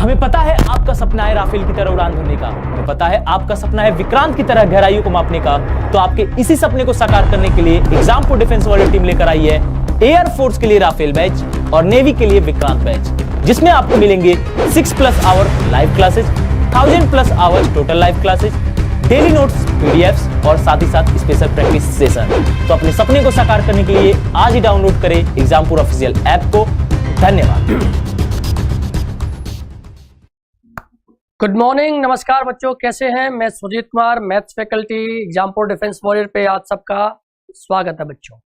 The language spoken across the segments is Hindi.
हमें पता है आपका सपना है राफेल की तरह उड़ान भरने का, हमें पता है आपका सपना है विक्रांत की तरह गहराइयों को मापने का। तो आपके इसी सपने को साकार करने के लिए exam for defence world team लेकर आई है एयरफोर्स के लिए राफेल बैच और नेवी के लिए विक्रांत बैच, जिसमें आपको मिलेंगे 6+ hour live classes, 1000+ hours total live classes, daily notes, PDFs और साथ ही साथ स्पेशल प्रैक्टिस सेशन। तो अपने सपने को साकार करने के लिए आज ही डाउनलोड करें एग्जामपुर ऑफिशियल ऐप को। धन्यवाद। गुड मॉर्निंग, नमस्कार बच्चों, कैसे हैं? मैं Sujeet Kumar, maths faculty Exampur defence warrior पे आप सबका स्वागत है। बच्चों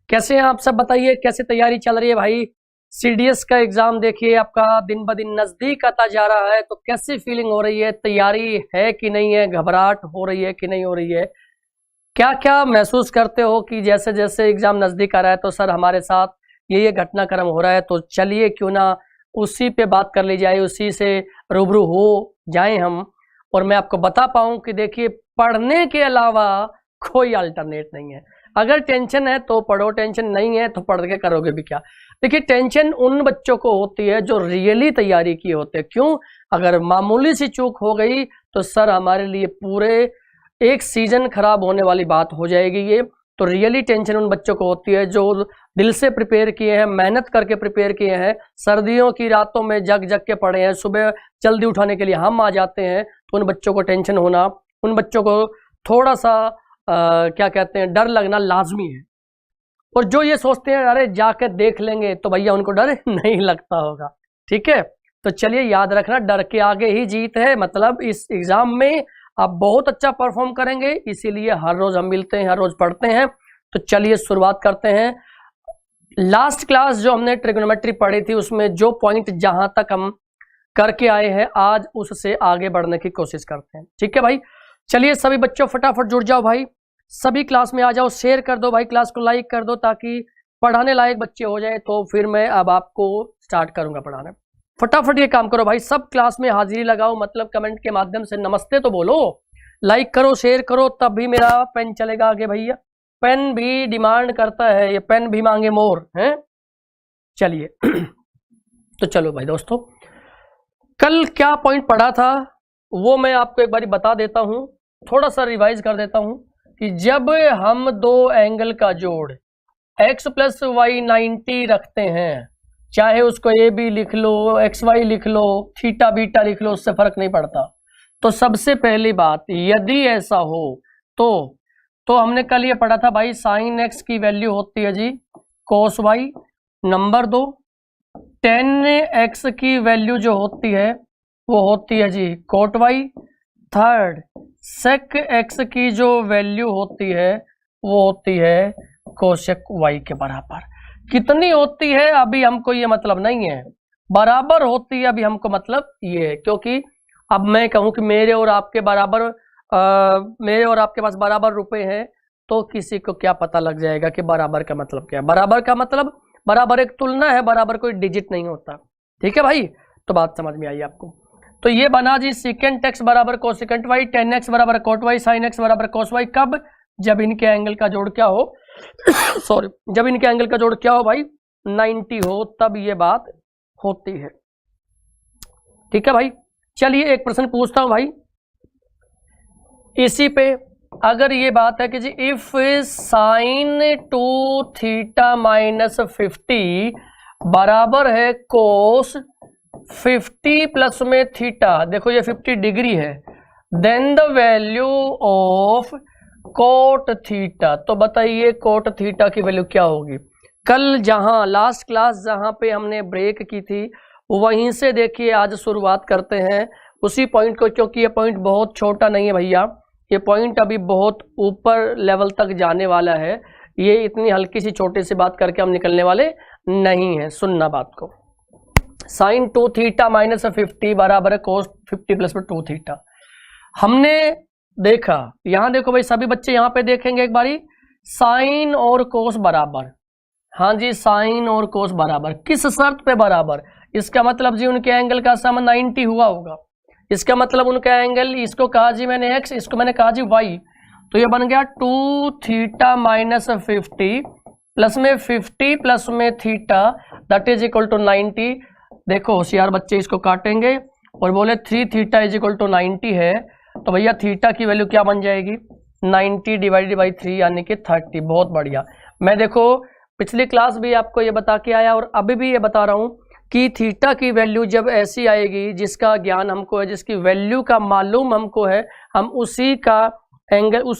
कैसे हैं आप सब? बताइए कैसे तैयारी चल रही है भाई? सीडीएस का एग्जाम देखिए आपका दिन ब दिन नजदीक आता जा रहा है, तो कैसी फीलिंग हो रही है? तैयारी है कि नहीं है? घबराहट हो रही है कि नहीं हो रही है? क्या क्या महसूस करते हो कि जैसे जैसे एग्जाम नजदीक आ रहा है तो सर हमारे साथ ये घटनाक्रम हो रहा है? तो चलिए क्यों ना उसी पे बात कर ली जाए, उसी से रूबरू हो जाएं हम, और मैं आपको बता पाऊं कि देखिए पढ़ने के अलावा कोई अल्टरनेट नहीं है। अगर टेंशन है तो पढ़ो, टेंशन नहीं है तो पढ़ के करोगे भी क्या? देखिए टेंशन उन बच्चों को होती है जो रियली तैयारी किए होते हैं। क्यों? अगर मामूली सी चूक हो गई तो सर हमारे लिए पूरे एक सीजन खराब होने वाली बात हो जाएगी ये। तो रियली टेंशन उन बच्चों को होती है जो दिल से प्रिपेयर किए हैं, मेहनत करके प्रिपेयर किए हैं, सर्दियों की रातों में जग जग के पढ़े हैं, सुबह जल्दी उठाने के लिए हम आ जाते हैं। तो उन बच्चों को टेंशन होना, उन बच्चों को थोड़ा सा क्या कहते हैं, डर लगना लाजमी है। और जो ये सोचते हैं अरे जाकर देख लेंगे, तो भैया उनको डर नहीं लगता होगा। ठीक है, तो चलिए याद रखना, डर के आगे ही जीत है। मतलब इस एग्जाम में आप बहुत अच्छा परफॉर्म करेंगे, इसीलिए हर रोज हम मिलते हैं, हर रोज पढ़ते हैं। तो चलिए शुरुआत करते हैं। लास्ट क्लास जो हमने ट्रिग्नोमेट्री पढ़ी थी उसमें जो पॉइंट जहां तक हम करके आए हैं आज उससे आगे बढ़ने की कोशिश करते हैं। ठीक है भाई, चलिए सभी बच्चों फटाफट जुड़ जाओ भाई, सभी क्लास में आ जाओ, शेयर कर दो भाई, क्लास को लाइक कर दो ताकि पढ़ाने लायक बच्चे हो जाए। तो फिर मैं अब आपको स्टार्ट करूंगा पढ़ाना। फटाफट ये काम करो भाई, सब क्लास में हाजिरी लगाओ, मतलब कमेंट के माध्यम से नमस्ते तो बोलो, लाइक करो, शेयर करो, तब भी मेरा पेन चलेगा आगे भैया। पेन भी डिमांड करता है, ये पेन भी मांगे मोर हैं। चलिए तो चलो भाई दोस्तों, कल क्या पॉइंट पढ़ा था वो मैं आपको एक बारी बता देता हूं, थोड़ा सा रिवाइज कर देता हूं कि जब हम दो एंगल का जोड़ x + y 90 रखते हैं, चाहे उसको ए बी लिख लो, XY लिख लो, थीटा बीटा लिख लो, उससे फर्क नहीं पड़ता। तो सबसे पहली बात, यदि ऐसा हो तो हमने कल ये पढ़ा था भाई, sin x की वैल्यू होती है जी cos y। Number 2, tan x की वैल्यू जो होती है वो होती है जी cot y। Third, sec x की जो वैल्यू होती है वो होती है cosec y के बराबर। कितनी होती है अभी हमको ये मतलब नहीं है, बराबर होती है अभी हमको मतलब ये है। क्योंकि अब मैं कहूँ कि मेरे और आपके पास बराबर रुपए हैं, तो किसी को क्या पता लग जाएगा कि बराबर का मतलब क्या है। बराबर का मतलब बराबर एक तुलना है, बराबर कोई डिजिट नहीं होता। ठीक है भाई, तो बात समझ में आई आपको? तो ये बना जी secant x बराबर cosecant y, tan x बराबर cot y, sin x बराबर cos y। कब? जब इनके एंगल का जोड़ क्या हो सॉरी, जब इनके एंगल का जोड़ क्या हो भाई 90 हो, तब ये बात होती है। ठीक है भाई, चलिए एक प्रश्न पूछता हूं भाई इसी पे। अगर ये बात है कि जी इफ sin 2θ - 50 बराबर है cos 50 प्लस में थीटा, देखो ये 50 डिग्री है, then the value of cot theta. तो बताइए कोट थीटा की वैल्यू क्या होगी? कल जहां लास्ट क्लास जहां पे हमने ब्रेक की थी वहीं से देखिए आज शुरुआत करते हैं उसी पॉइंट को, क्योंकि ये पॉइंट बहुत छोटा नहीं है भैया, ये पॉइंट अभी बहुत ऊपर लेवल तक जाने वाला है। ये इतनी हल्की सी छोटी सी बात करके हम निकलने वाले नहीं है। सुनना बात को, sin 2θ - 50 बराबर है cos 50 प्लस में 2θ। हमने देखा, यहां देखो भाई सभी बच्चे यहां पे देखेंगे एक बारी, साइन और कोस बराबर। हाँ जी, साइन और कोस बराबर, किस शर्त पे बराबर? इसका मतलब जी उनके एंगल का सम 90 हुआ होगा। इसका मतलब उनका एंगल, इसको कहा जी मैंने x, इसको मैंने कहा जी y। तो ये बन गया 2θ - 50 प्लस में 50 प्लस में theta that is equal to 90। देखो होशियार बच्चे इसको काटेंगे, और बोले 3 थीटा इज इक्वल टू 90 है, तो भैया थीटा की वैल्यू क्या बन जाएगी 90 डिवाइडेड बाई 3 यानी कि 30। बहुत बढ़िया। मैं देखो पिछली क्लास भी आपको ये बता के आया और अभी भी ये बता रहा हूँ कि थीटा की वैल्यू जब ऐसी आएगी जिसका ज्ञान हमको है, जिसकी वैल्यू का मालूम हमको है, हम उसी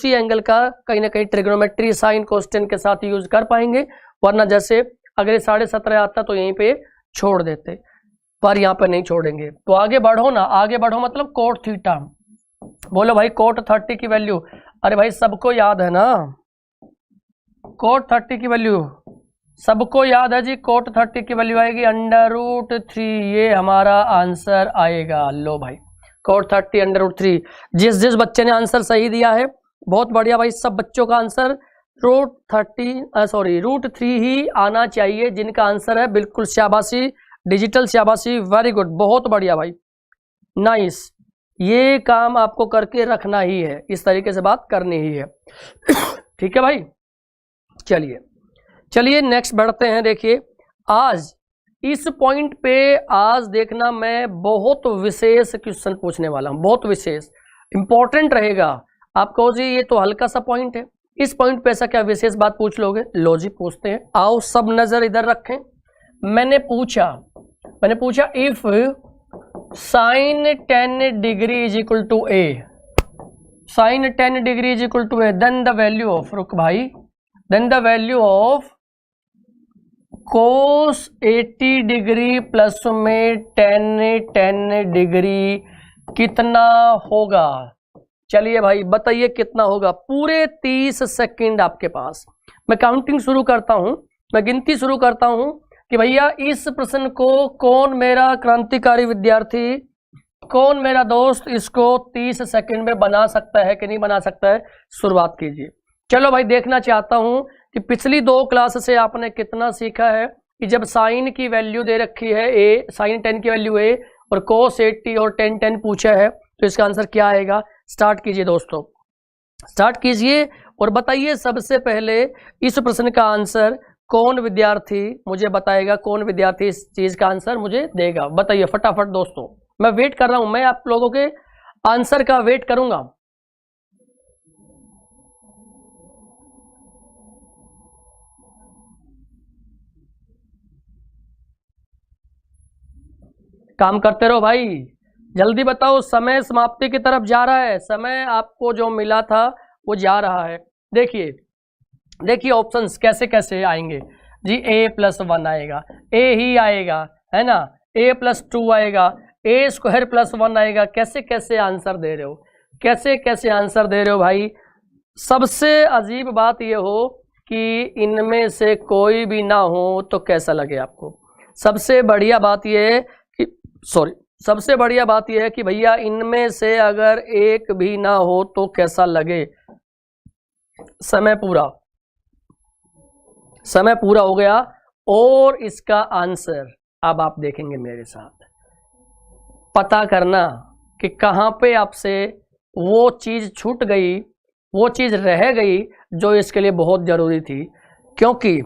एंगल का कहीं ना कहीं ट्रिग्नोमेट्री साइन कोस्टेन के साथ यूज कर पाएंगे। वरना जैसे अगर 17.5 आता तो यहीं पे छोड़ देते, पर यहाँ पे नहीं छोड़ेंगे। तो आगे बढ़ो ना, आगे बढ़ो मतलब कोट थीटा। बोलो भाई कोट 30 की वैल्यू, अरे भाई सबको याद है ना कोट 30 की वैल्यू, सबको याद है जी। कोट 30 की वैल्यू आएगी √3, ये हमारा आंसर आएगा। लो भाई कोट 30 √3। जिस बच्चे ने आंसर सही दिया है बहुत बढ़िया भाई, सब बच्चों का आंसर √3 ही आना चाहिए। जिनका आंसर है बिल्कुल शाबाशी, डिजिटल शाबाशी, वेरी गुड, बहुत बढ़िया भाई, नाइस। ये काम आपको करके रखना ही है, इस तरीके से बात करनी ही है। ठीक है भाई, चलिए नेक्स्ट बढ़ते हैं। देखिए आज इस पॉइंट पे आज देखना मैं बहुत विशेष क्वेश्चन पूछने वाला हूं, बहुत विशेष इंपॉर्टेंट रहेगा। आप कहो जी ये तो हल्का सा पॉइंट है, इस पॉइंट पे ऐसा क्या विशेष बात पूछ लोगे? लो जी पूछते हैं, आओ सब नजर इधर रखें। मैंने पूछा if sin 10 degree is equal to A, sin 10 degree is equal to A, then the value of, रुक भाई, then the value of cos 80 degree plus में tan डिग्री कितना होगा? चलिए भाई बताइए कितना होगा। पूरे 30 सेकंड आपके पास। मैं काउंटिंग शुरू करता हूं, मैं गिनती शुरू करता हूं कि भैया इस प्रश्न को कौन मेरा क्रांतिकारी विद्यार्थी, कौन मेरा दोस्त इसको 30 सेकंड में बना सकता है कि नहीं बना सकता है। शुरुआत कीजिए। चलो भाई देखना चाहता हूं कि पिछली 2 क्लास से आपने कितना सीखा है कि जब साइन की वैल्यू दे रखी है ए, साइन 10 की वैल्यू ए और कोस 80 और tan पूछा है तो इसका आंसर क्या आएगा। स्टार्ट कीजिए दोस्तों, स्टार्ट कीजिए और बताइए सबसे पहले इस प्रश्न का आंसर कौन विद्यार्थी मुझे बताएगा, कौन विद्यार्थी इस चीज का आंसर मुझे देगा। बताइए फटाफट दोस्तों, मैं वेट कर रहा हूं, मैं आप लोगों के आंसर का वेट करूंगा। काम करते रहो भाई, जल्दी बताओ, समय समाप्ति की तरफ जा रहा है, समय आपको जो मिला था वो जा रहा है। देखिए ऑप्शंस कैसे कैसे आएंगे जी। a+1 आएगा, a ही आएगा है ना, a+2 आएगा, a² + 1 आएगा। कैसे कैसे आंसर दे रहे हो, कैसे कैसे आंसर दे रहे हो भाई। सबसे अजीब बात ये हो कि इनमें से कोई भी ना हो तो कैसा लगे आपको। सबसे बढ़िया बात ये है कि सबसे बढ़िया बात यह है कि भैया इनमें से अगर एक भी ना हो तो कैसा लगे। समय पूरा हो गया और इसका आंसर अब आप देखेंगे मेरे साथ। पता करना कि कहां पे आपसे वो चीज छूट गई, वो चीज रह गई जो इसके लिए बहुत जरूरी थी। क्योंकि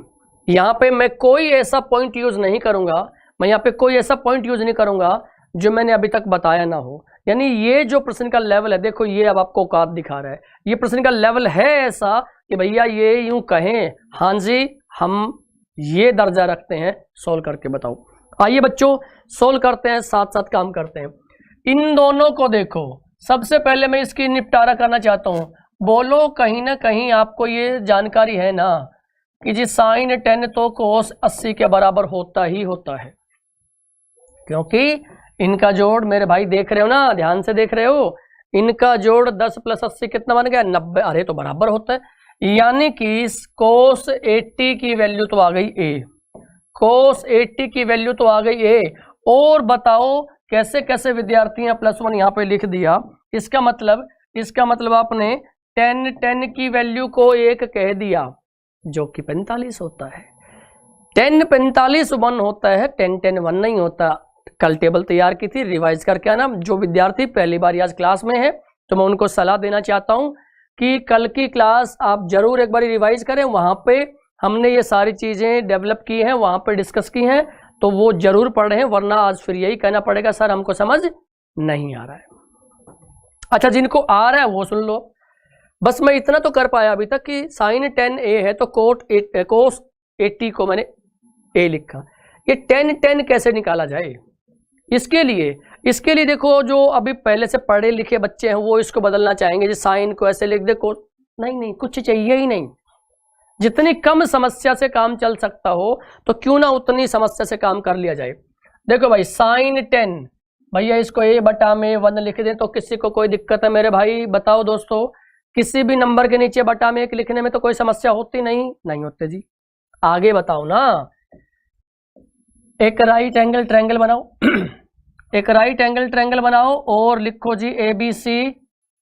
यहां पे मैं कोई ऐसा पॉइंट यूज नहीं करूंगा, मैं यहाँ पे कोई ऐसा पॉइंट यूज नहीं करूंगा जो मैंने अभी तक बताया ना हो। यानी ये जो प्रश्न का लेवल है, देखो ये अब आपको औकात दिखा रहा है, ये प्रश्न का लेवल है ऐसा कि भैया ये यूं कहें हाँ जी हम ये दर्जा रखते हैं। सोल्व करके बताओ। आइए बच्चों सोल्व करते हैं, साथ साथ काम करते हैं। इन दोनों को देखो, सबसे पहले मैं इसकी निपटारा करना चाहता हूं। बोलो कहीं ना कहीं आपको ये जानकारी है ना कि जी sin 10 तो cos 80 के बराबर होता ही होता है, क्योंकि इनका जोड़ मेरे भाई देख रहे हो ना, ध्यान से देख रहे हो, इनका जोड़ 10 + 80 कितना बन गया 90। अरे तो बराबर होता है, यानी कि cos 80 की वैल्यू तो आ गई a, cos 80 की वैल्यू तो आ गई a। और बताओ कैसे कैसे विद्यार्थियों +1 यहाँ पे लिख दिया। इसका मतलब आपने tan की वैल्यू को 1 कह दिया जो कि 45 होता है। tan 45 1 होता है, tan 1 नहीं होता। कल टेबल तैयार की थी, रिवाइज करके आना। जो विद्यार्थी पहली बार आज क्लास में है तो मैं उनको सलाह देना चाहता हूं कि कल की क्लास आप जरूर एक बार रिवाइज करें। वहां पे हमने ये सारी चीजें डेवलप की हैं, वहां पे डिस्कस की हैं, तो वो जरूर पढ़ें, वरना आज फिर यही कहना पड़ेगा सर हमको समझ नहीं आ रहा है। अच्छा, जिनको आ रहा है वो सुन लो। बस मैं इतना तो कर पाया अभी तक कि साइन 10a है तो कोस 80 को मैंने a लिखा। ये tan 10 कैसे निकाला जाए? इसके लिए देखो, जो अभी पहले से पढ़े लिखे बच्चे हैं वो इसको बदलना चाहेंगे, जो साइन को ऐसे लिख दे, कोस नहीं, कुछ चाहिए ही नहीं। जितनी कम समस्या से काम चल सकता हो तो क्यों ना उतनी समस्या से काम कर लिया जाए। देखो भाई, साइन 10, भैया इसको a/1 लिख दें तो किसी को कोई दिक्कत है मेरे भाई? बताओ दोस्तों, किसी भी नंबर के नीचे /1 लिखने में तो कोई समस्या होती नहीं होती जी। आगे बताओ ना। एक राइट एंगल ट्रायंगल बनाओ एक राइट एंगल ट्रायंगल बनाओ और लिखो जी ABC,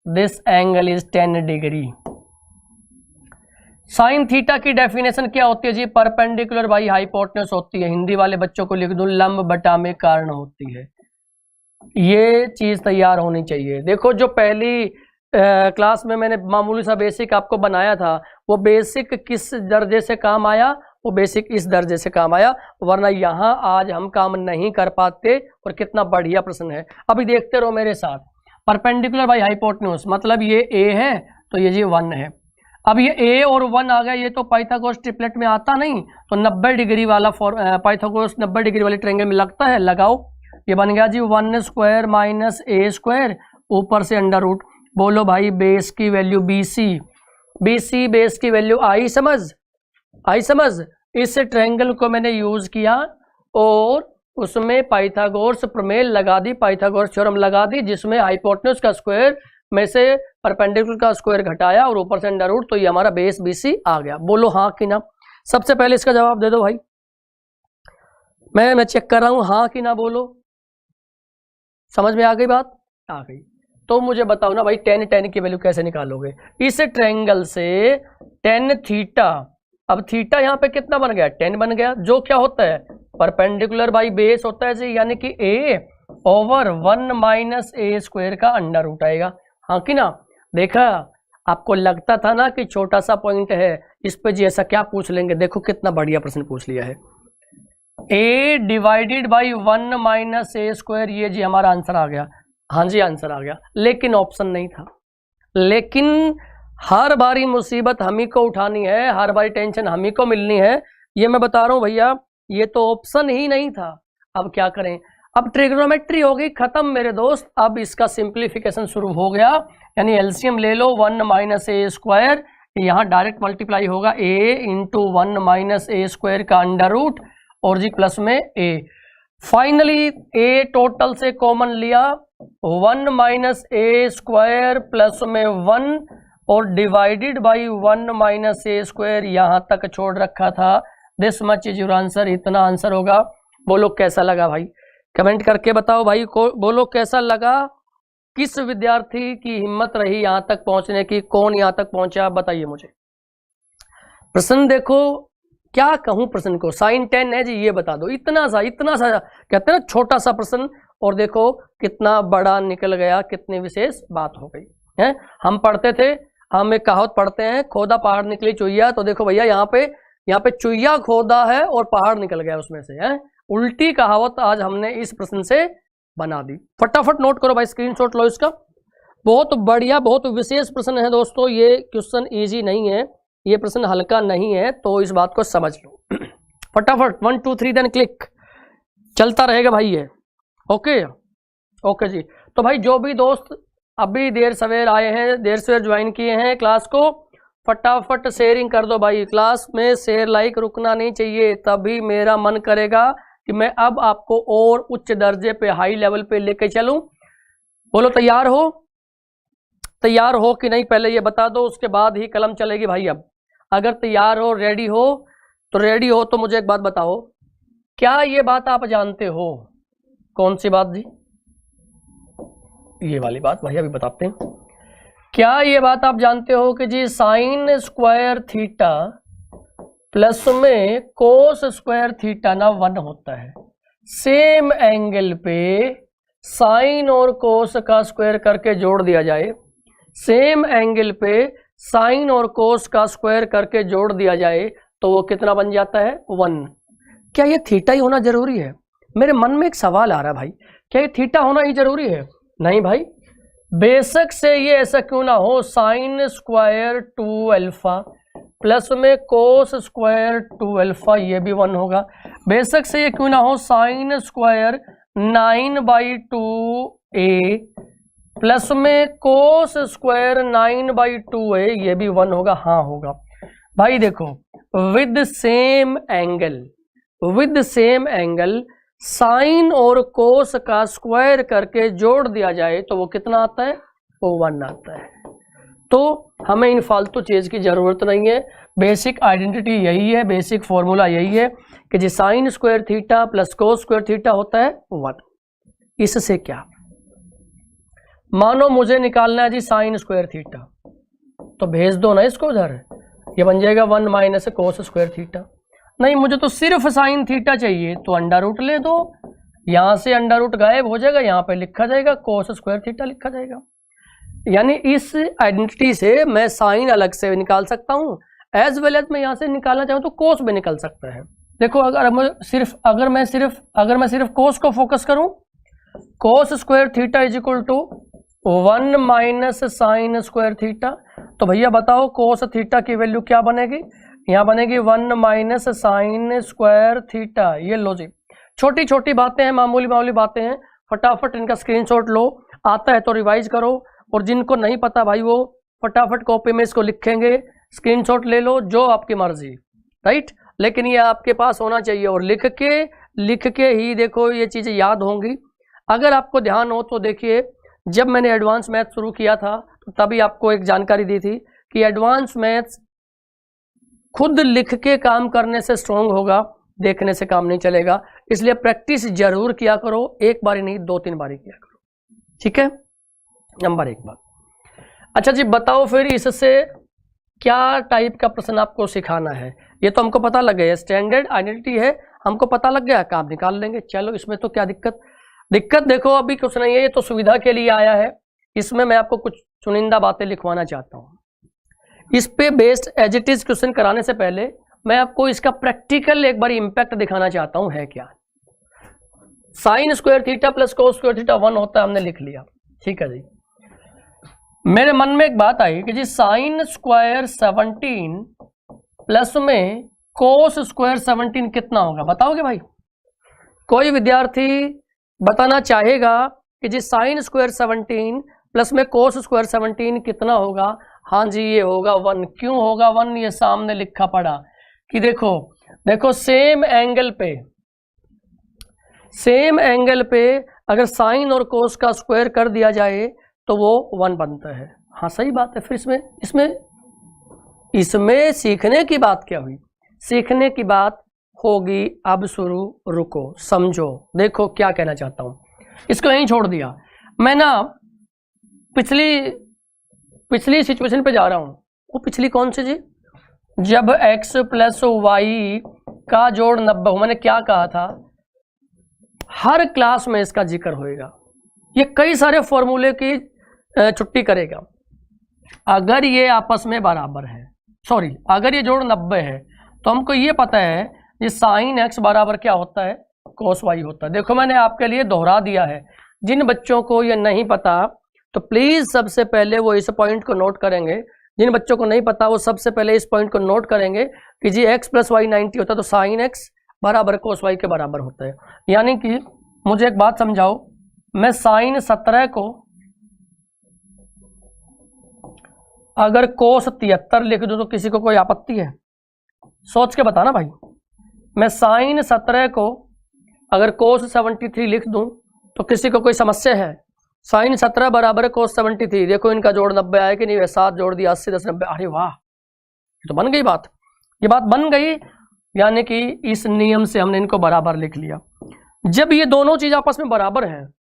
this angle is 10 degree. Sine theta की डेफिनेशन क्या होती है जी? परपेंडिकुलर बाई हाइपोटेन्यूज होती है। हिंदी वाले बच्चों को लिख दूं, लंब बटा में कारण होती है। ये चीज तैयार होनी चाहिए। देखो, जो पहली क्लास में मैंने मामूली सा बेसिक आपको बनाया था, वो बेसिक किस दर्जे से काम आया? वो बेसिक इस दर्जे से काम आया, वरना यहाँ आज हम काम नहीं कर पाते। और कितना बढ़िया प्रश्न है, अभी देखते रहो मेरे साथ। परपेंडिकुलर बाई हाइपोटेन्यूज मतलब ये a है तो ये जी 1 है। अब ये a और 1 आ गया, ये तो पाइथागोरस ट्रिपलेट में आता नहीं, तो 90 डिग्री वाला पाइथागोरस 90 डिग्री वाले ट्रायंगल में लगता है। लगाओ, ये बन गया जी 1 स्क्वायर माइनस a², ऊपर से अंडर रूट। बोलो भाई, बेस की वैल्यू BC बेस की वैल्यू आई समझ। इस ट्रायंगल को मैंने यूज किया और उसमें पाइथागोरस प्रमेय लगा दी, पाइथागोरस थ्योरम लगा दी, जिसमें हाइपोटेन्यूज का स्क्वायर में से परपेंडिकुलर का स्क्वायर घटाया और ऊपर से अंडर रूट, तो ये हमारा बेस BC आ गया। बोलो हाँ कि ना? सबसे पहले इसका जवाब दे दो भाई। मैं चेक कर रहा हूं, हाँ कि ना बोलो। समझ में आ गई बात? आ गई। तो मुझे बताओ ना भाई, tan की वैल्यू कैसे निकालोगे? इस ट्रायंगल से tan थीटा, अब थीटा यहाँ पे कितना बन गया? 10 बन गया, जो क्या होता है? परपेंडिकुलर बाई बेस होता है जी, यानी कि a/1 माइनस a² का अंडर रूट आएगा। हाँ कि ना? देखा, आपको लगता था ना कि छोटा सा पॉइंट है, इस पे जी ऐसा क्या पूछ लेंगे। देखो कितना बढ़िया प्रश्न पूछ लिया है। a/1 माइनस a², ये जी हमारा आंसर आ गया। हाँ जी, आंसर आ गया, लेकिन ऑप्शन नहीं था। लेकिन हर बारी मुसीबत हम ही को उठानी है, हर बारी टेंशन हम ही को मिलनी है, ये मैं बता रहा हूँ भैया। ये तो ऑप्शन ही नहीं था। अब क्या करें? अब ट्रिग्नोमेट्री हो गई खत्म मेरे दोस्त। अब इसका सिंप्लीफिकेशन शुरू हो गया, यानी एलसीएम ले लो। 1 माइनस a², यहाँ डायरेक्ट मल्टीप्लाई होगा a इंटू 1 माइनस a² का अंडर रूट और जी प्लस में a। फाइनली a टोटल से कॉमन लिया, 1 माइनस a² प्लस में 1 और डिवाइडेड बाई 1 माइनस a², यहाँ तक छोड़ रखा था। This much is your answer, इतना आंसर होगा। बोलो कैसा लगा भाई? कमेंट करके बताओ भाई को, बोलो कैसा लगा? किस विद्यार्थी की हिम्मत रही यहाँ तक पहुंचने की? कौन यहाँ तक पहुंचा? बताइए मुझे। प्रश्न देखो, क्या कहूं प्रश्न को? साइन 10 है जी, ये बता दो। इतना सा कहते हैं ना, छोटा सा प्रश्न, और देखो कितना बड़ा निकल गया, कितनी विशेष बात हो गई है। हम पढ़ते थे, हम एक कहावत पढ़ते हैं, खोदा पहाड़ निकली चुईया। तो देखो भैया, यहाँ पे चुईया खोदा है और पहाड़ निकल गया उसमें से, है। उल्टी कहावत आज हमने इस प्रश्न से बना दी। फटाफट नोट करो भाई, स्क्रीनशॉट लो इसका। बहुत बढ़िया, बहुत विशेष प्रश्न है दोस्तों। ये क्वेश्चन इजी नहीं है, ये प्रश्न हल्का नहीं है, तो इस बात को समझ लो फटाफट। 1 2 3 देन क्लिक, चलता रहेगा भाई ये। ओके जी। तो भाई जो भी दोस्त अभी देर सवेर आए हैं, देर सवेर ज्वाइन किए हैं क्लास को, फटाफट शेयरिंग कर दो भाई। क्लास में शेयर लाइक रुकना नहीं चाहिए, तभी मेरा मन करेगा कि मैं अब आपको और उच्च दर्जे पे, हाई लेवल पे लेके चलूं। बोलो तैयार हो? तैयार हो कि नहीं पहले ये बता दो, उसके बाद ही कलम चलेगी भाई। अब अगर तैयार हो, रेडी हो तो मुझे एक बात बताओ, क्या ये बात आप जानते हो? कौन सी बात जी? ये वाली बात भाई, अभी बताते हैं। क्या ये बात आप जानते हो कि जी साइन स्क्वायर थीटा प्लस में कोस स्क्वायर थीटा ना 1 होता है। सेम एंगल पे साइन और कोस का स्क्वायर करके जोड़ दिया जाए, सेम एंगल पे साइन और कोस का स्क्वायर करके जोड़ दिया जाए, तो वो कितना बन जाता है? 1। क्या ये थीटा ही होना जरूरी है? मेरे मन में एक सवाल आ रहा है भाई, क्या ये थीटा होना ही जरूरी है? नहीं भाई, बेशक से ये ऐसा क्यों ना हो, साइन स्क्वायर 2 अल्फा प्लस में कोस स्क्वायर 2 अल्फा, ये भी 1 होगा। बेशक से ये क्यों ना हो, साइन स्क्वायर 9/2a प्लस में कोस स्क्वायर 9/2a, ये भी 1 होगा। हाँ होगा भाई। देखो विद सेम एंगल साइन और कोस का स्क्वायर करके जोड़ दिया जाए तो वो कितना आता है, वो 1 आता है। तो हमें इन फालतू चीज की जरूरत नहीं है। बेसिक आइडेंटिटी यही है, बेसिक फॉर्मूला यही है कि जी sine square theta plus cos square theta होता है 1। इससे क्या, मानो मुझे निकालना है जी साइन स्क्वायर थीटा, तो भेज दो ना इसको उधर, ये बन जाएगा 1 माइनस कोस स्क्वायर थीटा। नहीं मुझे तो सिर्फ साइन थीटा चाहिए, तो अंडर रूट ले दो, यहां से अंडर रूट गायब हो जाएगा, यहां पे लिखा जाएगा कोस स्क्वायर थीटा लिखा जाएगा। यानी इस आइडेंटिटी से मैं साइन अलग से निकाल सकता हूं, एज वेल एज मैं यहां से निकालना चाहूं तो कोस भी निकल सकता है। देखो अगर मैं सिर्फ कोस को फोकस करूं, cos square theta is equal to 1 minus sine square theta, तो भैया बताओ कोस थीटा की वैल्यू क्या बनेगी, यहाँ बनेगी 1 माइनस साइन स्क्वायर थीटा। ये लो जी, छोटी छोटी बातें हैं, मामूली बातें हैं, फटाफट इनका स्क्रीनशॉट लो, आता है तो रिवाइज करो, और जिनको नहीं पता भाई वो फटाफट कॉपी में इसको लिखेंगे, स्क्रीनशॉट ले लो, जो आपकी मर्जी, राइट। लेकिन ये आपके पास होना चाहिए, और लिख के ही देखो ये चीज़ें याद होंगी। अगर आपको ध्यान हो तो देखिए, जब मैंने एडवांस मैथ शुरू किया था तो तभी आपको एक जानकारी दी थी कि एडवांस मैथ्स खुद लिख के काम करने से स्ट्रांग होगा, देखने से काम नहीं चलेगा। इसलिए प्रैक्टिस जरूर किया करो, एक बारी नहीं 2-3 बारी किया करो, ठीक है। नंबर 1 बात। अच्छा जी बताओ फिर इससे क्या टाइप का प्रश्न आपको सिखाना है, ये तो हमको पता लग गया, स्टैंडर्ड आइडेंटिटी है, हमको पता लग गया, काम निकाल लेंगे। चलो इसमें तो क्या दिक्कत देखो अभी कुछ नहीं है, ये तो सुविधा के लिए आया है। इसमें मैं आपको कुछ चुनिंदा बातें लिखवाना चाहता हूँ। इस पे based as it is question कराने से पहले मैं आपको इसका प्रैक्टिकल एक बार इंपैक्ट दिखाना चाहता हूँ है क्या। Sign square theta plus cos square theta 1 होता है, हमने लिख लिया, ठीक है जी। मेरे मन में एक बात आई कि जी साइन स्क्वायर 17 प्लस में कोस स्क्वायर 17 कितना होगा, बताओगे भाई। कोई विद्यार्थी बताना चाहेगा कि जी साइन स्क्वायर 17 प्लस में कोस स्क्वायर 17 कितना होगा। हाँ जी ये होगा 1। क्यों होगा 1, ये सामने लिखा पड़ा कि देखो सेम एंगल पे अगर साइन और कोस का स्क्वायर कर दिया जाए तो वो 1 बनता है। हाँ सही बात है। फिर इसमें सीखने की बात क्या हुई, सीखने की बात होगी अब शुरू, रुको समझो, देखो क्या कहना चाहता हूं। इसको यहीं छोड़ दिया मैं ना, पिछली सिचुएशन पे जा रहा हूं। वो पिछली कौन सी जी, जब x प्लस वाई का जोड़ 90 हो। मैंने क्या कहा था, हर क्लास में इसका जिक्र होएगा, ये कई सारे फॉर्मूले की छुट्टी करेगा। अगर ये आपस में बराबर है, सॉरी अगर ये जोड़ 90 है तो हमको ये पता है ये साइन x बराबर क्या होता है, कोस y होता है। देखो मैंने आपके लिए दोहरा दिया है, जिन बच्चों को ये नहीं पता तो प्लीज सबसे पहले वो इस पॉइंट को नोट करेंगे। जिन बच्चों को नहीं पता वो सबसे पहले इस पॉइंट को नोट करेंगे कि जी x प्लस वाई 90 होता है तो साइन x बराबर कोस y के बराबर होता है। यानी कि मुझे एक बात समझाओ, मैं साइन 17 को अगर कोस 73 लिख दूं तो किसी को कोई आपत्ति है? सोच के बताना भाई। मैं साइन 17 को अगर कोस 73 लिख दूं तो किसी को कोई समस्या है? साइन 17 बराबर कोस 73, देखो इनका जोड़ 90 आया कि नहीं, 7 जोड़ दिया 80 10 90, अरे वाह ये तो बन गई बात, ये बात बन गई। यानी कि इस नियम से हमने इनको बराबर लिख लिया। जब ये दोनों चीज आपस में बराबर हैं,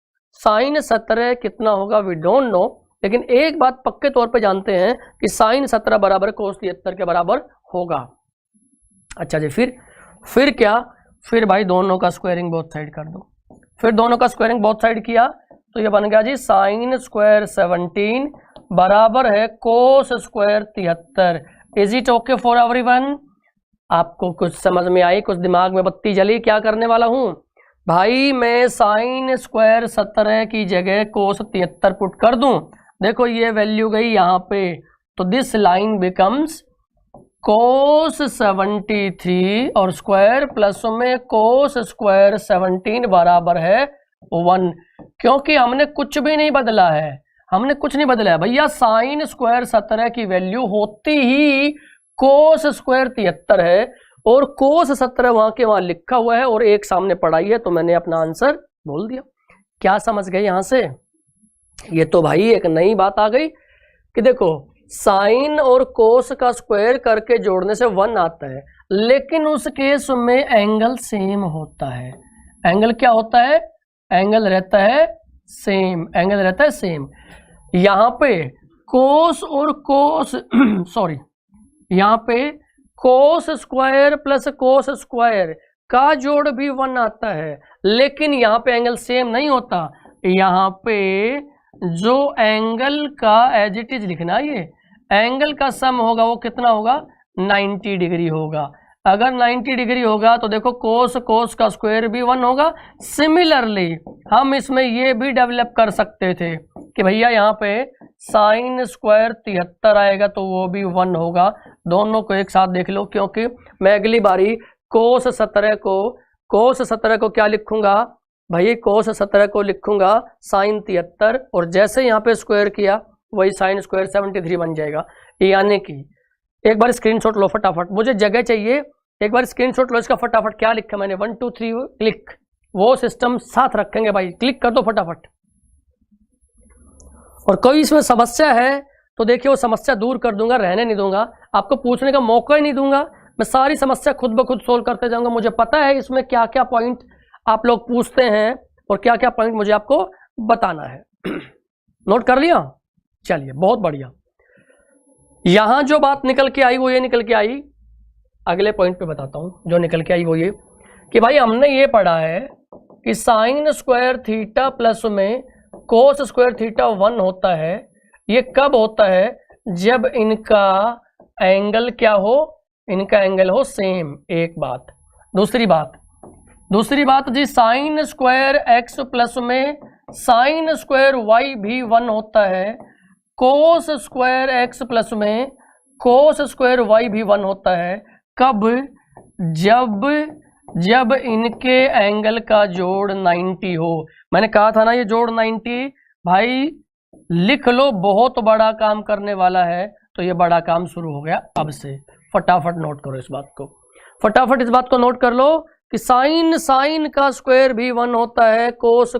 साइन 17 कितना होगा वी डोंट नो, लेकिन एक बात पक्के तौर पे जानते हैं कि साइन 17 बराबर कोस 73 के बराबर होगा। अच्छा जी फिर क्या, फिर भाई दोनों का स्क्वायरिंग बोथ साइड कर दो। फिर दोनों का स्क्वायरिंग बोथ साइड किया तो ये बन गया जी साइन स्क्वायर 17 बराबर है cos square 73। Is it okay for everyone? आपको कुछ समझ में आई, कुछ दिमाग में बत्ती जली? क्या करने वाला हूं, भाई मैं साइन स्क्वायर 17 की जगह कोस 73 पुट कर दूं, देखो ये वैल्यू गई यहाँ पे, तो दिस लाइन बिकम्स कोस 73 और स्क्वायर प्लस में कोस स्क्वायर 17 बराबर है 1, क्योंकि हमने कुछ भी नहीं बदला है, हमने कुछ नहीं बदला है भैया। साइन स्क्वायर 17 की वैल्यू होती ही कोस स्क्वायर 73 है, और कोस 17 वहां के वहां लिखा हुआ है और एक सामने पढ़ाई है, तो मैंने अपना आंसर बोल दिया। क्या समझ गए यहां से? ये तो भाई एक नई बात आ गई कि देखो साइन और कोस का स्क्वायर करके जोड़ने से 1 आता है, लेकिन उस केस में एंगल सेम होता है। एंगल क्या होता है? एंगल रहता है सेम, एंगल रहता है सेम। यहां पे कोस और कोस सॉरी, यहां पे cos square plus cos square का जोड़ भी 1 आता है, लेकिन यहाँ पे एंगल सेम नहीं होता। यहाँ पे जो एंगल का एज इट इज लिखना, ये एंगल का सम होगा वो कितना होगा? 90 डिग्री होगा। अगर 90 डिग्री होगा तो देखो कोस कोस का स्क्वायर भी 1 होगा। सिमिलरली हम इसमें ये भी डेवलप कर सकते थे कि भैया यहाँ पे साइन स्क्वायर 73 आएगा तो वो भी 1 होगा। दोनों को एक साथ देख लो, क्योंकि मैं अगली बारी कोस 17 को क्या लिखूंगा भाई? कोस 17 को लिखूंगा साइन 73, और जैसे यहाँ पे स्क्वायर किया वही साइन स्क्वायर 73 बन जाएगा। यानी कि एक बार स्क्रीनशॉट लो फटाफट, मुझे जगह चाहिए, एक बार स्क्रीनशॉट लो इसका फटाफट। क्या लिखा मैंने? 1 2 3 क्लिक, वो सिस्टम साथ रखेंगे भाई, क्लिक कर दो फटाफट। और कोई इसमें समस्या है तो देखिए वो समस्या दूर कर दूंगा, रहने नहीं दूंगा, आपको पूछने का मौका ही नहीं दूंगा। मैं सारी समस्या खुद ब खुद सोल्व करते जाऊंगा। मुझे पता है इसमें क्या क्या पॉइंट आप लोग पूछते हैं और क्या क्या पॉइंट मुझे आपको बताना है। नोट कर लिया? चलिए बहुत बढ़िया। यहां जो बात निकल के आई वो ये निकल के आई, अगले पॉइंट पे बताता हूं। जो निकल के आई वो ये कि भाई हमने ये पढ़ा है कि साइन स्क्वायर थीटा प्लस में कोस स्क्वायर थीटा 1 होता है। ये कब होता है? जब इनका एंगल क्या हो? इनका एंगल हो सेम। एक बात। दूसरी बात जी, साइन स्क्वायर एक्स प्लस में साइन स्क्वायर वाई भी 1 होता है। कोस स्क्वायर एक्स प्लस में कोस स्क्वायर वाई भी 1 होता है। कब? जब इनके एंगल का जोड़ 90 हो। मैंने कहा था ना ये जोड़ 90, भाई लिख लो, बहुत बड़ा काम करने वाला है। तो ये बड़ा काम शुरू हो गया अब से। फटाफट नोट करो इस बात को, फटाफट इस बात को नोट कर लो कि साइन का स्क्वायर भी 1 होता है, कोस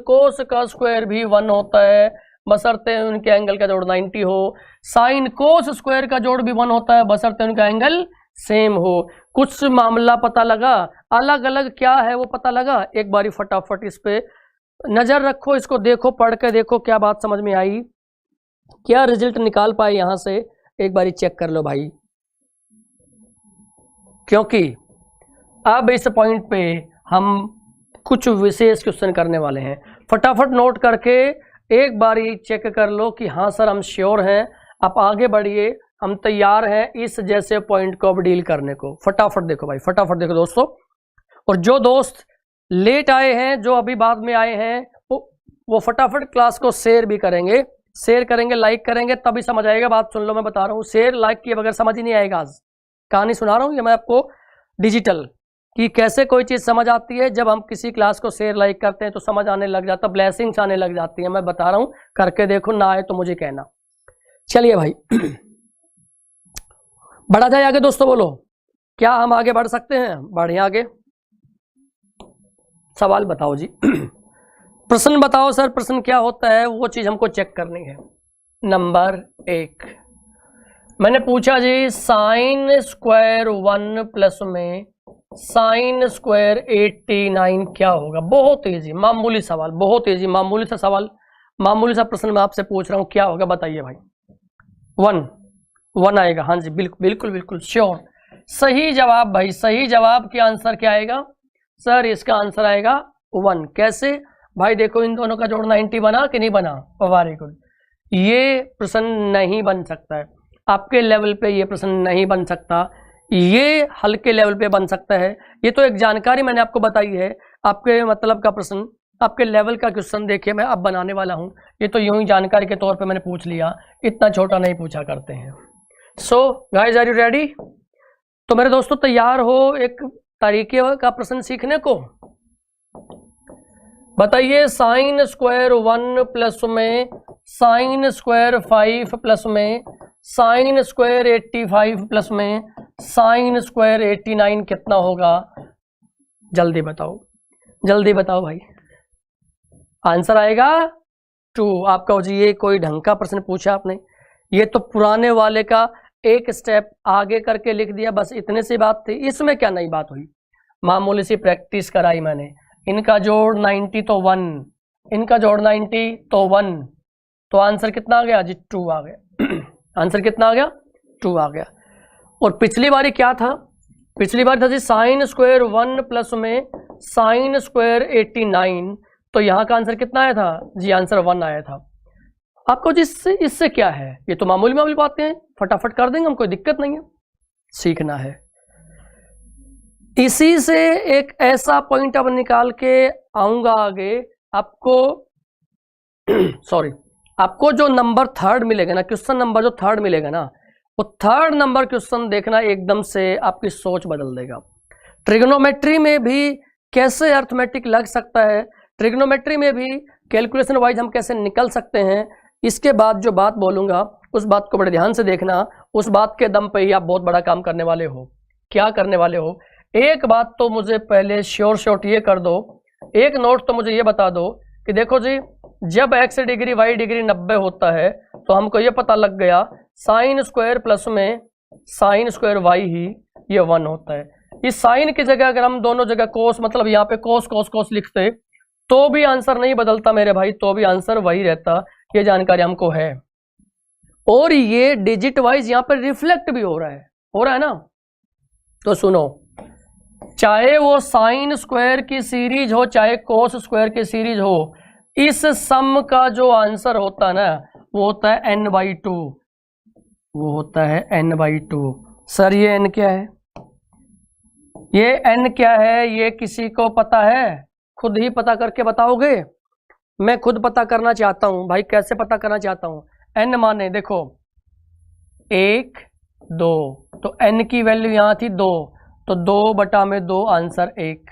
का स्क्वायर भी 1 होता है, बशर्ते उनके एंगल का जोड़ 90 हो। साइन कोस स्क्वायर का जोड़ भी 1 होता है, बशर्ते उनका एंगल सेम हो। कुछ मामला पता लगा, अलग अलग क्या है वो पता लगा। एक बारी फटाफट इस पे नजर रखो, इसको देखो, पढ़ के देखो क्या बात समझ में आई, क्या रिजल्ट निकाल पाए यहां से। एक बारी चेक कर लो भाई, क्योंकि अब इस पॉइंट पे हम कुछ विशेष क्वेश्चन करने वाले हैं। फटाफट नोट करके एक बारी चेक कर लो कि हाँ सर हम श्योर हैं। आप आगे बढ़िए, हम तैयार हैं इस जैसे पॉइंट को अब डील करने को। फटाफट देखो भाई, फटाफट देखो दोस्तों। और जो दोस्त लेट आए हैं, जो अभी बाद में आए हैं, वो फटाफट क्लास को शेयर भी करेंगे, लाइक करेंगे, तभी समझ आएगा। बात सुन लो, मैं बता रहा हूँ, शेयर लाइक किए बगैर समझ ही नहीं आएगा। आज कहानी सुना रहा हूँ ये मैं आपको डिजिटल, कि कैसे कोई चीज़ समझ आती है। जब हम किसी क्लास को शेयर लाइक करते हैं तो समझ आने लग जाता, ब्लेसिंग्स आने लग जाती है। मैं बता रहा हूँ, करके देखो, ना आए तो मुझे कहना। चलिए भाई बढ़ा जाए आगे दोस्तों, बोलो क्या हम आगे बढ़ सकते हैं? बढ़िए आगे। सवाल बताओ जी प्रश्न बताओ सर, प्रश्न क्या होता है वो चीज हमको चेक करनी है। नंबर 1 मैंने पूछा जी, साइन स्क्वायर 1 प्लस में साइन स्क्वायर 89 क्या होगा? बहुत इजी, मामूली सवाल, बहुत इजी, मामूली सा सवाल, मामूली सा प्रश्न मैं आपसे पूछ रहा हूँ। क्या होगा बताइए भाई? 1 आएगा। हाँ जी, बिल्कुल बिल्कुल श्योर। सही जवाब भाई, सही जवाब के आंसर क्या आएगा सर? इसका आंसर आएगा 1। कैसे भाई? देखो इन दोनों का जोड़ 90 बना कि नहीं बना? Very good. ये प्रश्न नहीं बन सकता है आपके लेवल पे, ये प्रश्न नहीं बन सकता, ये हल्के लेवल पे बन सकता है। ये तो एक जानकारी मैंने आपको बताई है। आपके मतलब का प्रश्न, आपके लेवल का क्वेश्चन देखिए मैं अब बनाने वाला हूं। ये तो यूं ही जानकारी के तौर पे मैंने पूछ लिया, इतना छोटा नहीं पूछा करते हैं। So guys are you ready? तो मेरे दोस्तों तैयार हो एक तरीके का प्रश्न सीखने को? बताइए साइन स्क्वायर 1 प्लस में साइन स्क्वायर 5 प्लस में साइन स्क्वायर 85 प्लस में साइन स्क्वायर 89 कितना होगा? जल्दी बताओ, जल्दी बताओ भाई। आंसर आएगा 2। आप कहो जी ये कोई ढंग का प्रश्न पूछा आपने, ये तो पुराने वाले का एक स्टेप आगे करके लिख दिया, बस इतने सी बात थी। इसमें क्या नई बात हुई? मामूली सी प्रैक्टिस कराई मैंने। इनका जोड़ 90 तो 1, इनका जोड़ 90 तो 1, तो आंसर कितना आ गया जी? 2 आ गया। आंसर कितना आ गया? 2 आ गया। और पिछली बारी क्या था? पिछली बार था जी साइन स्क्वायर 1 प्लस में साइन स्क्वायर 89, तो यहाँ का आंसर कितना आया था जी? आंसर 1 आया था। आपको जिससे इससे क्या है, ये तो मामूली मामूली बातें हैं, फटाफट कर देंगे हम, कोई दिक्कत नहीं है। सीखना है। इसी से एक ऐसा पॉइंट अब निकाल के आऊंगा आगे आपको सॉरी, आपको जो नंबर 3rd मिलेगा ना, क्वेश्चन नंबर जो 3rd मिलेगा ना, वो 3rd नंबर क्वेश्चन देखना, एकदम से आपकी सोच बदल देगा। ट्रिग्नोमेट्री में भी कैसे अर्थमेटिक लग सकता है, ट्रिग्नोमेट्री में भी कैलकुलेशन वाइज हम कैसे निकल सकते हैं, इसके बाद जो बात बोलूंगा उस बात को बड़े ध्यान से देखना। उस बात के दम पे ही आप बहुत बड़ा काम करने वाले हो। क्या करने वाले हो? एक बात तो मुझे पहले श्योर शॉट ये कर दो, एक नोट तो मुझे ये बता दो कि देखो जी, जब x डिग्री y डिग्री 90 होता है तो हमको ये पता लग गया साइन स्क्वायर प्लस में साइन स्क्वायर y ही ये 1 होता है। इस साइन की जगह अगर हम दोनों जगह कोस, मतलब यहाँ पे कोस कोस कोस लिखते तो भी आंसर नहीं बदलता मेरे भाई, तो भी आंसर वही रहता। ये जानकारी हमको है। और ये डिजिट वाइज यहाँ पे रिफ्लेक्ट भी हो रहा है ना। तो सुनो, चाहे वो साइन स्क्वायर की सीरीज हो चाहे कोस स्क्वायर की सीरीज हो, इस सम का जो आंसर होता है ना वो होता है n/2, वो होता है n/2। सर ये n क्या है, ये n क्या है, ये किसी को पता है? खुद ही पता करके बताओगे? मैं खुद पता करना चाहता हूं भाई। कैसे पता करना चाहता हूं? n माने देखो 1 2, तो n की वैल्यू यहां थी 2, तो 2/2 आंसर 1।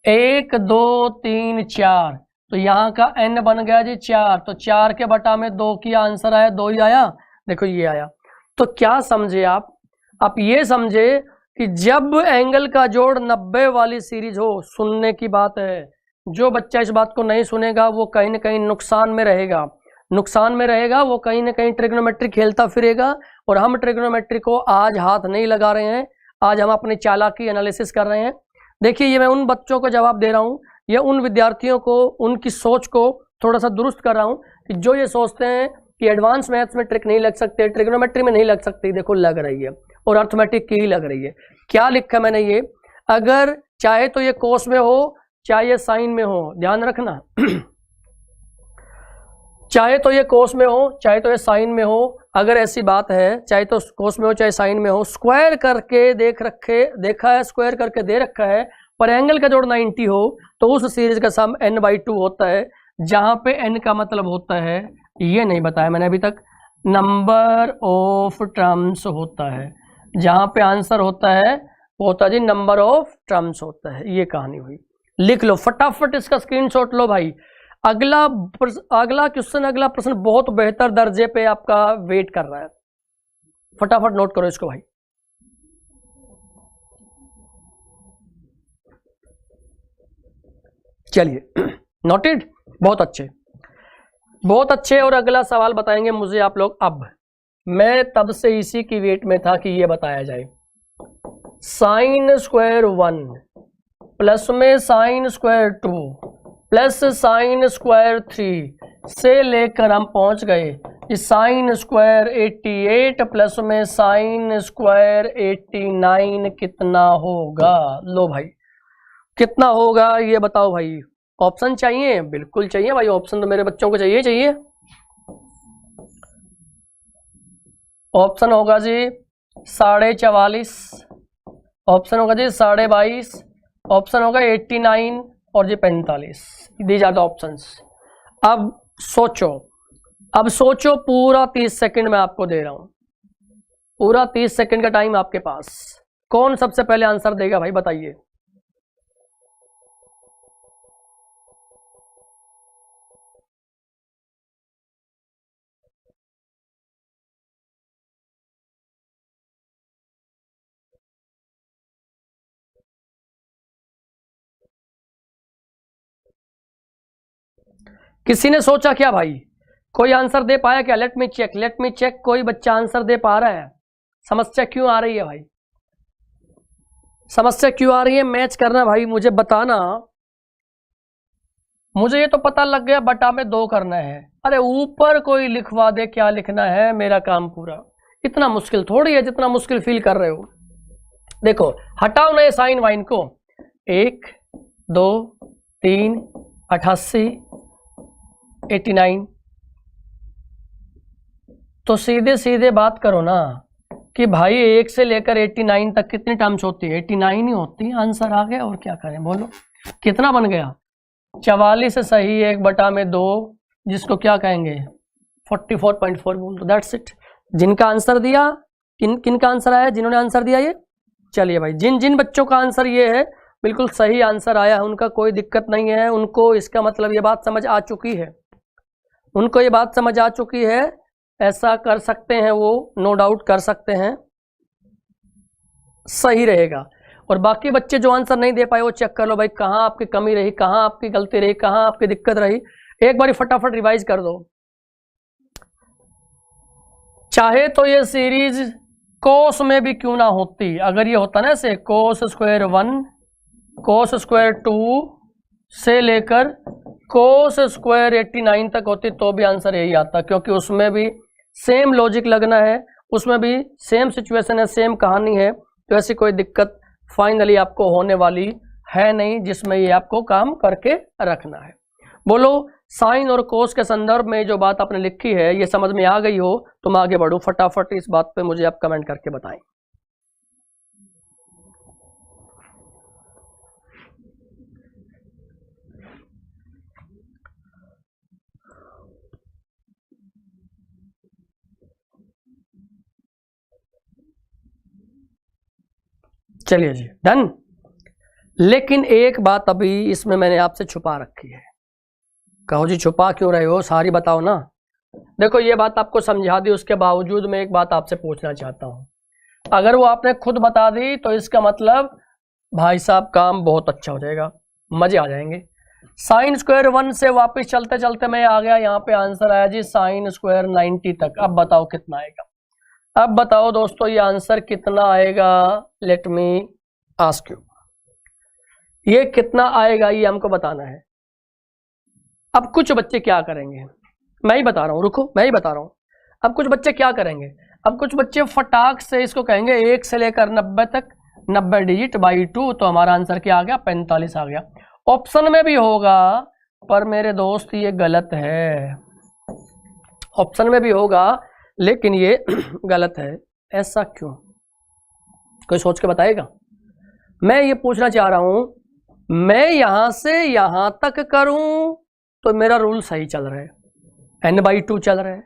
1 2 3 4, तो यहाँ का n बन गया जी 4, तो 4 के बटा में 2 किया, आंसर आया 2 ही आया। देखो ये आया। तो क्या समझे आप ये समझे कि जब एंगल का जोड़ 90 वाली सीरीज हो, सुनने की बात है, जो बच्चा इस बात को नहीं सुनेगा वो कहीं ना कहीं नुकसान में रहेगा, नुकसान में रहेगा, वो कहीं ना कहीं ट्रिग्नोमेट्री खेलता फिरेगा। और हम ट्रिग्नोमेट्री को आज हाथ नहीं लगा रहे हैं, आज हम अपनी चालाकी एनालिसिस कर रहे हैं। देखिए ये मैं उन बच्चों को जवाब दे रहा हूँ, या उन विद्यार्थियों को उनकी सोच को थोड़ा सा दुरुस्त कर रहा हूँ कि जो ये सोचते हैं कि एडवांस मैथ्स में ट्रिक नहीं लग सकते, ट्रिग्नोमेट्री में नहीं लग सकती, देखो लग रही है, और अर्थमेटिक की ही लग रही है। क्या लिखा मैंने ये, अगर चाहे तो ये कोस में हो चाहे ये साइन में हो, ध्यान रखना चाहे तो ये कोस में हो चाहे तो ये साइन में हो, अगर ऐसी बात है चाहे तो कोस में हो चाहे साइन में हो, स्क्वायर करके देखा है, स्क्वायर करके दे रखा है, पर एंगल का जोड़ 90 हो तो उस सीरीज का सम n/2 होता है, जहां पे n का मतलब होता है, ये नहीं बताया मैंने अभी तक, नंबर ऑफ टर्म्स होता है। जहां पे आंसर होता है वो होता है जी नंबर ऑफ टर्म्स होता है। ये कहानी हुई, लिख लो फटाफट, इसका स्क्रीनशॉट लो भाई। अगला क्वेश्चन, अगला प्रश्न बहुत बेहतर दर्जे पे आपका वेट कर रहा है, फटाफट नोट करो इसको भाई। चलिए नोटेड, बहुत अच्छे बहुत अच्छे। और अगला सवाल बताएंगे मुझे आप लोग। अब मैं तब से इसी की वेट में था कि ये बताया जाए, साइन स्क्वायर 1 प्लस में sine square 2 plus sine square 3 से लेकर हम पहुंच गए साइन स्क्वायर 88 प्लस में साइन स्क्वायर 89 कितना होगा? लो भाई कितना होगा ये बताओ भाई। ऑप्शन चाहिए? बिल्कुल चाहिए भाई, ऑप्शन तो मेरे बच्चों को चाहिए। ऑप्शन होगा जी 44.5, ऑप्शन होगा जी 22.5, ऑप्शन होगा 89 और जी 45। These are the options. अब सोचो, पूरा 30 सेकंड मैं आपको दे रहा हूं, पूरा 30 सेकंड का टाइम आपके पास। कौन सबसे पहले आंसर देगा भाई, बताइए। किसी ने सोचा क्या भाई? कोई आंसर दे पाया क्या? लेट मी चेक, कोई बच्चा आंसर दे पा रहा है? समस्या क्यों आ रही है भाई? समस्या क्यों आ रही है? मैच करना भाई, मुझे बताना। मुझे ये तो पता लग गया बटा में 2 करना है। अरे ऊपर कोई लिखवा दे क्या लिखना है, मेरा काम पूरा। इतना मुश्किल थोड़ी है जितना मुश्किल फील कर रहे हो। देखो हटाओ ना ये साइन वाइन को। 1 2 3 88 89। तो सीधे सीधे बात करो ना कि भाई 1 से लेकर 89 तक कितनी टर्म्स होती है? 89 ही होती है। आंसर आ गया, और क्या करें बोलो। कितना बन गया? 44 सही 1 बटा में 2, जिसको क्या कहेंगे 44.4 बोल दो। That's it. जिनका आंसर दिया, किन का आंसर आया? जिन्होंने आंसर दिया ये, चलिए भाई, जिन बच्चों का आंसर ये है बिल्कुल सही आंसर आया है, उनका कोई दिक्कत नहीं है। उनको इसका मतलब ये बात समझ आ चुकी है, उनको ये बात समझ आ चुकी है। ऐसा कर सकते हैं वो, नो डाउट कर सकते हैं, सही रहेगा। और बाकी बच्चे जो आंसर नहीं दे पाए वो चेक कर लो भाई, कहाँ आपकी कमी रही, कहाँ आपकी गलती रही, कहाँ आपकी दिक्कत रही। एक बार फटाफट रिवाइज कर दो। चाहे तो ये सीरीज कोस में भी क्यों ना होती, अगर ये होता ना ऐसे कोस स्क्वायर 1 कोस स्क्वायर 2 से लेकर कोस स्क्वायर 89 तक होती तो भी आंसर यही आता, क्योंकि उसमें भी सेम लॉजिक लगना है, उसमें भी सेम सिचुएशन है, सेम कहानी है। तो ऐसी कोई दिक्कत फाइनली आपको होने वाली है नहीं, जिसमें ये आपको काम करके रखना है। बोलो साइन और कोस के संदर्भ में जो बात आपने लिखी है ये समझ में आ गई हो तो मैं आगे बढ़ूं। फटाफट इस बात पे मुझे आप कमेंट करके बताएं। चलिए जी, डन। लेकिन एक बात अभी इसमें मैंने आपसे छुपा रखी है। कहो जी छुपा क्यों रहे हो, सारी बताओ ना। देखो ये बात आपको समझा दी, उसके बावजूद मैं एक बात आपसे पूछना चाहता हूं। अगर वो आपने खुद बता दी तो इसका मतलब भाई साहब काम बहुत अच्छा हो जाएगा, मजे आ जाएंगे। साइन स्क्वायर 1 से वापस चलते चलते मैं आ गया, यहाँ पे आंसर आया जी साइन स्क्वायर 90 तक। अब बताओ कितना आएगा? अब बताओ दोस्तों ये आंसर कितना आएगा? लेट मी आस्क यू, ये कितना आएगा ये हमको बताना है। अब कुछ बच्चे क्या करेंगे, मैं ही बता रहा हूं, रुको मैं ही बता रहा हूं। अब कुछ बच्चे क्या करेंगे, अब कुछ बच्चे फटाक से इसको कहेंगे 1 से लेकर 90 तक, 90 डिजिट बाई 2, तो हमारा आंसर क्या आ गया? 45 आ गया। ऑप्शन में भी होगा पर मेरे दोस्त ये गलत है, ऑप्शन में भी होगा लेकिन ये गलत है। ऐसा क्यों, कोई सोच के बताएगा? मैं ये पूछना चाह रहा हूं, मैं यहां से यहां तक करूं तो मेरा रूल सही चल रहा है, n/2 चल रहा है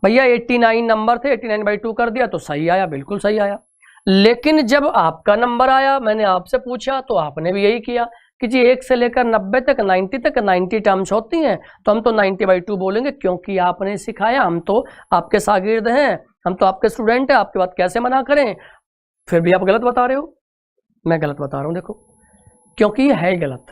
भैया। 89 नंबर थे, 89/2 कर दिया तो सही आया, बिल्कुल सही आया। लेकिन जब आपका नंबर आया, मैंने आपसे पूछा तो आपने भी यही किया कि जी 1 से लेकर 90 तक, 90 तक 90 टर्म्स होती हैं तो हम तो 90/2 बोलेंगे, क्योंकि आपने सिखाया। हम तो आपके शागिर्द हैं, हम तो आपके स्टूडेंट हैं, आपकी बात कैसे मना करें? फिर भी आप गलत बता रहे हो। मैं गलत बता रहा हूं देखो, क्योंकि ये है गलत।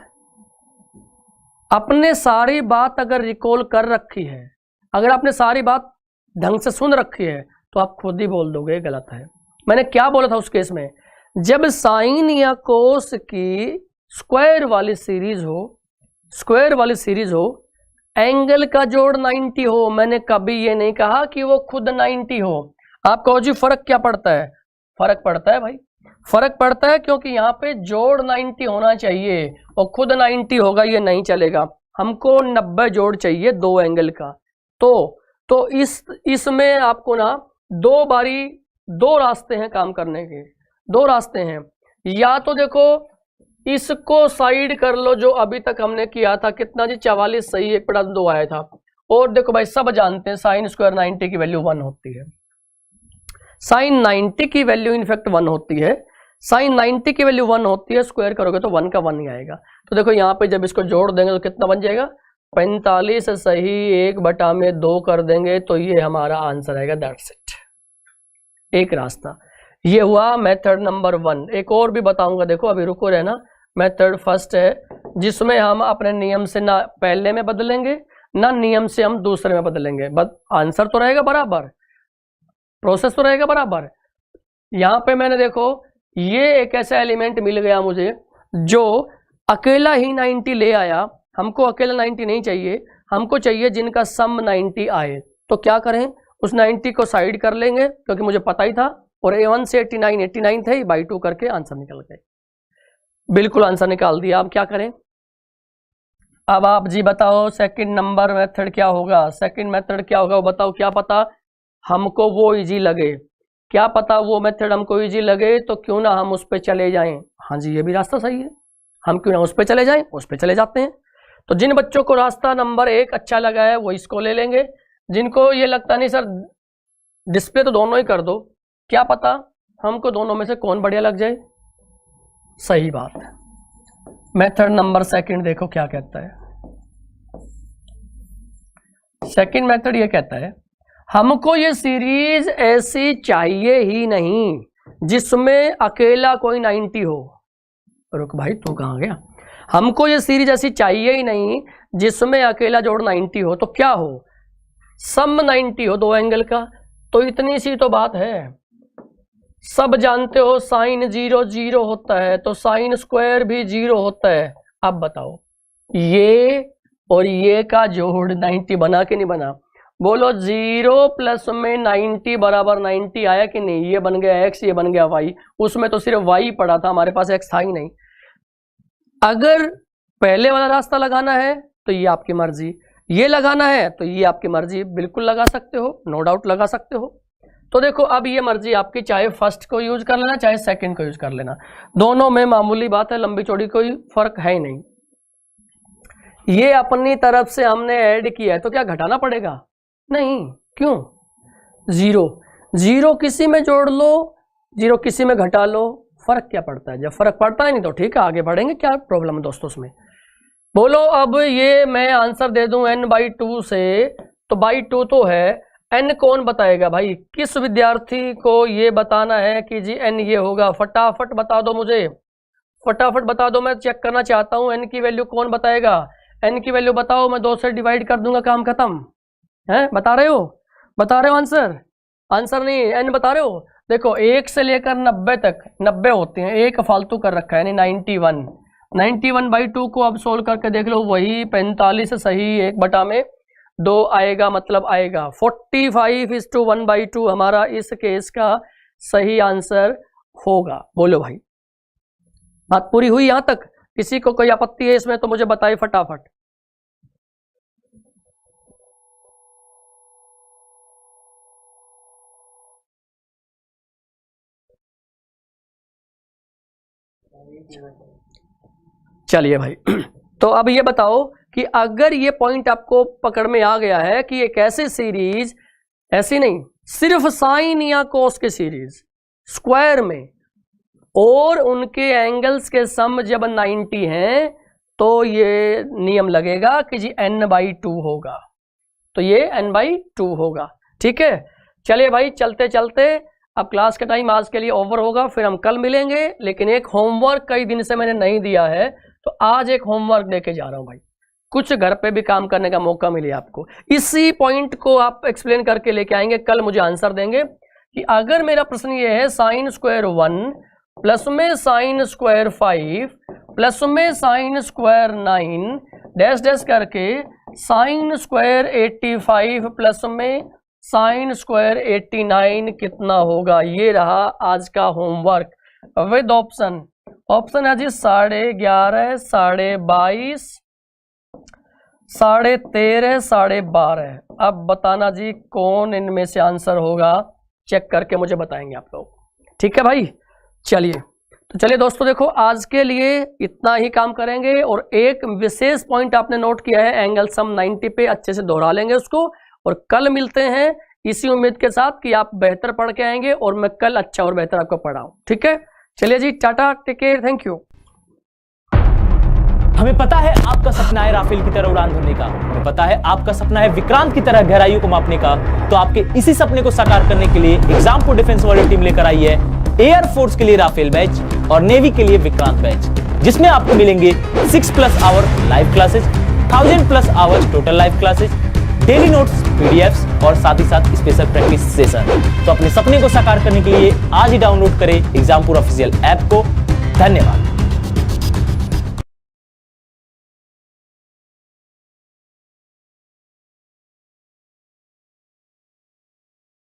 अपने सारी बात अगर रिकॉल कर रखी है, अगर आपने सारी बात ढंग से सुन रखी है तो आप खुद ही बोल दोगे गलत है। मैंने क्या बोला था उस केस में? जब साइन या कोस की स्क्वायर वाली सीरीज हो, स्क्वायर वाली सीरीज हो, एंगल का जोड़ 90 हो, मैंने कभी ये नहीं कहा कि वो खुद 90 हो। आप कहो जी फर्क क्या पड़ता है? फर्क पड़ता है भाई, फर्क पड़ता है, क्योंकि यहाँ पे जोड़ 90 होना चाहिए और खुद 90 होगा ये नहीं चलेगा। हमको 90 जोड़ चाहिए 2 एंगल का। तो इसमें आपको ना 2 रास्ते हैं काम करने के, 2 रास्ते हैं। या तो देखो इसको साइड कर लो जो अभी तक हमने किया था, कितना जी 44 सही 1/2 आया था। और देखो भाई सब जानते हैं साइन स्क्वायर 90 की वैल्यू 1 होती है, साइन 90 की वैल्यू इनफैक्ट 1 होती है, साइन 90 की वैल्यू 1 होती है, स्क्वायर करोगे तो 1 का 1 ही आएगा। तो देखो यहाँ पे जब इसको जोड़ देंगे तो कितना बन जाएगा, 45 सही 1/2 कर देंगे तो ये हमारा आंसर आएगा। दैट्स इट, एक रास्ता ये हुआ मेथड नंबर 1। एक और भी बताऊंगा, देखो अभी रुको रहना। मेथड फर्स्ट है जिसमें हम अपने नियम से ना पहले में बदलेंगे ना नियम से हम दूसरे में बदलेंगे, बस आंसर तो रहेगा बराबर, प्रोसेस तो रहेगा बराबर। यहाँ पे मैंने देखो ये एक ऐसा एलिमेंट मिल गया मुझे जो अकेला ही 90 ले आया, हमको अकेला 90 नहीं चाहिए, हमको चाहिए जिनका सम 90 आए। तो क्या करें, उस 90 को साइड कर लेंगे क्योंकि मुझे पता ही था, और A1 से 89 थे, बाई 2 करके आंसर निकल गए, बिल्कुल आंसर निकाल दिया। अब क्या करें, अब आप जी बताओ सेकंड नंबर मेथड क्या होगा, सेकंड मेथड क्या होगा वो बताओ। क्या पता हमको वो इजी लगे, क्या पता वो मेथड हमको इजी लगे तो क्यों ना हम उस पर चले जाएं। हाँ जी ये भी रास्ता सही है, हम क्यों ना उस पर चले जाएं, उस पर चले जाते हैं। तो जिन बच्चों को रास्ता नंबर 1 अच्छा लगा है वो इसको ले लेंगे, जिनको ये लगता नहीं सर डिस्प्ले तो दोनों ही कर दो, क्या पता हमको दोनों में से कौन बढ़िया लग जाए। सही बात है। मेथड नंबर सेकंड देखो क्या कहता है, सेकंड मेथड ये कहता है हमको ये सीरीज ऐसी चाहिए ही नहीं जिसमें अकेला कोई 90 हो। रुक भाई तू कहाँ गया, हमको ये सीरीज ऐसी चाहिए ही नहीं जिसमें अकेला जोड़ 90 हो। तो क्या हो, सम 90 हो 2 एंगल का। तो इतनी सी तो बात है, सब जानते हो साइन 0 0 होता है तो साइन स्क्वायर भी 0 होता है। अब बताओ ये और ये का जोड़ 90 बना कि नहीं बना, बोलो 0 प्लस में 90 बराबर 90 आया कि नहीं। ये बन गया x, ये बन गया y, उसमें तो सिर्फ y पड़ा था, हमारे पास x था ही नहीं। अगर पहले वाला रास्ता लगाना है तो ये आपकी मर्जी, ये लगाना है तो ये आपकी मर्जी, बिल्कुल लगा सकते हो, नो डाउट लगा सकते हो। तो देखो अब ये मर्जी आपकी, चाहे फर्स्ट को यूज कर लेना चाहे सेकंड को यूज कर लेना, दोनों में मामूली बात है, लंबी चौड़ी कोई फर्क है ही नहीं। ये अपनी तरफ से हमने ऐड किया है तो क्या घटाना पड़ेगा, नहीं, क्यों, 0 0 किसी में जोड़ लो 0 किसी में घटा लो, फर्क क्या पड़ता है। जब फर्क पड़ता है नहीं तो ठीक है आगे बढ़ेंगे, क्या प्रॉब्लम है दोस्तों उसमें। बोलो अब ये मैं आंसर दे दूं n/2 से, तो बाई 2 तो है, n कौन बताएगा भाई, किस विद्यार्थी को ये बताना है कि जी n ये होगा, फटाफट बता दो मुझे, फटाफट बता दो, मैं चेक करना चाहता हूं n की वैल्यू कौन बताएगा। n की वैल्यू बताओ, मैं 2 से डिवाइड कर दूंगा, काम खत्म है। बता रहे हो, बता रहे हो आंसर, आंसर नहीं n बता रहे हो। देखो 1 से लेकर 90 तक 90 होते हैं, एक फालतू कर रखा है यानी 91 91/2 को अब सोल्व करके देख लो, वही 45 सही 1/2 आएगा, मतलब आएगा 45:1/2 हमारा इस केस का सही आंसर होगा। बोलो भाई बात पूरी हुई यहां तक, किसी को कोई आपत्ति है इसमें तो मुझे बताइए फटाफट। चलिए भाई तो अब ये बताओ कि अगर ये पॉइंट आपको पकड़ में आ गया है कि एक ऐसी सीरीज, ऐसी नहीं सिर्फ साइन या कोस की सीरीज स्क्वायर में और उनके एंगल्स के सम जब 90 हैं तो ये नियम लगेगा कि जी n/2 होगा, तो ये n/2 होगा। ठीक है चलिए भाई चलते चलते अब क्लास का टाइम आज के लिए ओवर होगा, फिर हम कल मिलेंगे। लेकिन एक होमवर्क कई दिन से मैंने नहीं दिया है तो आज एक होमवर्क देके जा रहा हूं भाई, कुछ घर पे भी काम करने का मौका मिले आपको। इसी पॉइंट को आप एक्सप्लेन करके लेके आएंगे, कल मुझे आंसर देंगे कि अगर मेरा प्रश्न ये है साइन स्क्वायर 1 प्लस में साइन स्क्वायर 5 प्लस में साइन स्क्वायर 9 डैश डैश करके साइन स्क्वायर 85 प्लस में साइन स्क्वायर 89 कितना होगा। ये रहा आज का होमवर्क विद ऑप्शन। ऑप्शन है जी 11.5, 22.5, 13.5, 12.5। अब बताना जी कौन इनमें से आंसर होगा, चेक करके मुझे बताएंगे आप लोग। ठीक है भाई चलिए तो चलिए दोस्तों, देखो आज के लिए इतना ही काम करेंगे और एक विशेष पॉइंट आपने नोट किया है, एंगल सम 90 पे अच्छे से दोहरा लेंगे उसको। और कल मिलते हैं इसी उम्मीद के साथ कि आप बेहतर पढ़ के आएंगे और मैं कल अच्छा और बेहतर आपको पढ़ाऊं। ठीक है, चलिए जी, टाटा, टेक केयर, थैंक यू। हमें पता है आपका सपना है राफेल की तरह उड़ान भरने का, हमें पता है आपका सपना है विक्रांत की तरह गहराइयों को मापने का। तो आपके इसी सपने को साकार करने के लिए एग्जाम्पल डिफेंस वॉरियर टीम लेकर आई है एयरफोर्स के लिए राफेल बैच और नेवी के लिए विक्रांत बैच, जिसमें आपको मिलेंगे 6+ hour live classes, 1000+ hours total live classes, daily notes, PDFs और साथ ही साथ स्पेशल प्रैक्टिस सेशन। तो अपने सपने को साकार करने के लिए आज ही डाउनलोड करें एग्जाम्पल ऑफिशियल ऐप को। धन्यवाद।